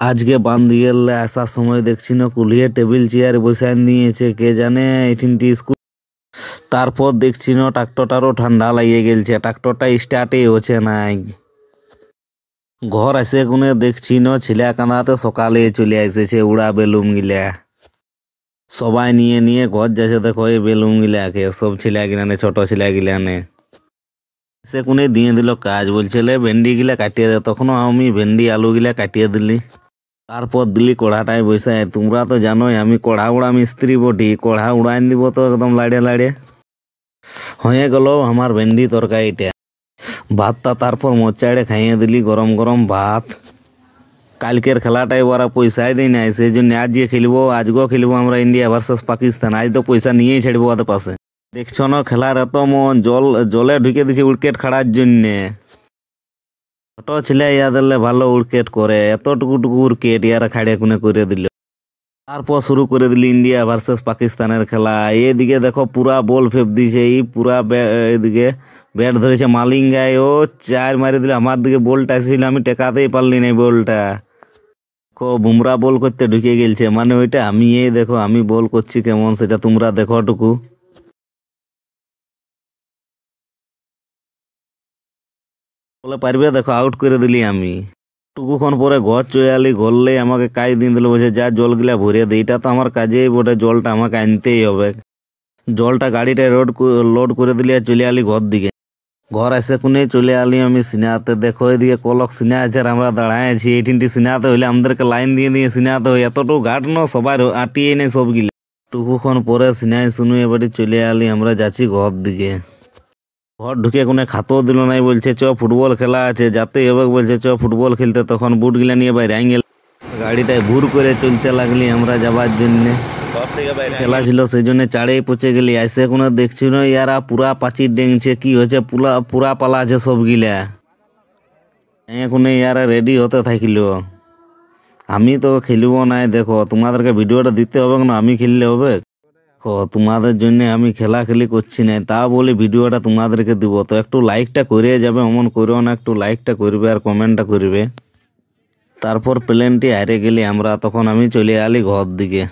আজকে বান্দিগেলে আসার সময় দেখছি না কুলিয়ে টেবিল চেয়ারে বসায় নিয়েছে, কে জানে এটিনটি স্কুল। তারপর দেখছি না ট্রাক্টরটারও ঠান্ডা লাগিয়ে গেলছে, ট্রাক্টরটা স্টার্টই হচ্ছে নাই। ঘর আসে কোনে দেখছি না ছেলে কানাতে সকালে চলে এসেছে উড়া বেলুন গিলা সবাই নিয়ে নিয়ে ঘর যাচ্ছে। দেখো এই বেলুন গিলাকে সব ছেলে গিলানে, ছোট ছেলে গিলানে সে কোনে দিয়ে দিল কাজ, বলছিল ভেন্ডি গিলা কাটিয়ে দে। তখনও আমি ভেন্ডি আলু গিলা কাটিয়ে দিলি। তারপর দিলি কড়াটায় বসায়। তোমরা তো জানোই আমি কড়া উড়া মিস্ত্রি বটি, কড়া উড়াইন দিব তো একদম লাড়ে লাড়ে। হয়ে গেল আমার ভেন্ডি তরকারিটা। ভাতটা তারপর মোচাড়ে খাইয়ে দিলি, গরম গরম ভাত। কালকের খেলাটাই ওরা পয়সাই দেয় নাই, সেই জন্য আজকে খেলবো, আজকেও খেলবো আমরা ইন্ডিয়া ভার্সেস পাকিস্তান। আজ তো পয়সা নিয়েই ছাড়বো ওদের পাশে। দেখছো না খেলার এত মন, জলে ঢুকে দিচ্ছে উইকেট খাড়ার জন্যে। ছোট ছেলে ইয়াদের ভালো উইকেট করে, এতটুকু উইকেট ইয়ারা খাড়ে কোনে করে দিল। তারপর শুরু করে দিলি ইন্ডিয়া ভার্সেস পাকিস্তানের খেলা। এদিকে দেখো পুরা বল ফেপ দিছে, এই পুরা এদিকে ব্যাট ধরেছে মালিঙ্গায়, ও চার মারি দিল। আমার দিকে বলটা এসেছিল, আমি টেকাতেই পারলি না বলটা। বুমরা বল করতে ঢুকে গেলছে, মানে ওইটা আমি এই দেখো আমি বল করছি কেমন, সেটা তোমরা দেখো টুকু। বলে পারবে, দেখো আউট করে দিলি আমি। টুকুক্ষণ পরে ঘর চলে আলি, ঘরলে আমাকে কাজ দিয়ে দিল, বলছে যা জলগুলা ভরিয়ে দে। এটা তো আমার কাজেই বটে, জলটা আমাকে আনতেই হবে। জলটা গাড়িটায় লোড করে দিলি আর চলে আলি ঘর দিকে। ঘর এসে কোনে চলে আলি আমি সিনেমাতে। দেখো এদিকে কলক সিনেমা আছে আর আমরা দাঁড়ায় আছি। এই তিনটি সিনেমাতে হইলে আমাদেরকে লাইন দিয়ে দিয়ে সিনেমাতে হয়, এতটুকু ঘাট ন সবাই আটিয়ে নেই সবগুলো। টুকুক্ষণ পরে সিনেমায় শুনু এবারে চলে আলি আমরা, যাচ্ছি ঘর দিকে। ঘর ঢুকে কোনে খাতেও দিল নাই, বলছে চ ফুটবল খেলা আছে, যাতেই হবে বলছে চ ফুটবল খেলতে। তখন বুট গিলা নিয়ে বাইরে আইন গেল, গাড়িটায় ভুর করে চলতে লাগলি আমরা যাবার জন্যে। খেলা ছিল সেই জন্য চাড়েই পচে গেলি। এসে কোনো দেখছি না ইয়ারা পুরা পাচির ডেংছে, কি হয়েছে পুরা পালা আছে সবগিলা। এখনে ইয়ারা রেডি হতে থাকিল। আমি তো খেলবো নাই, দেখো তোমাদেরকে ভিডিওটা দিতে হবে না, আমি খেললে হবে? তোমাদের জন্য আমি খেলা খেলি করছি না, তা বলে ভিডিওটা তোমাদেরকে দিব। তো একটু লাইকটা করে যাবে, অমন করেও না, একটু লাইকটা করবে আর কমেন্টটা করবে। তারপর প্লেনটি হারে গেলি আমরা, তখন আমি চলে আলি ঘর দিকে।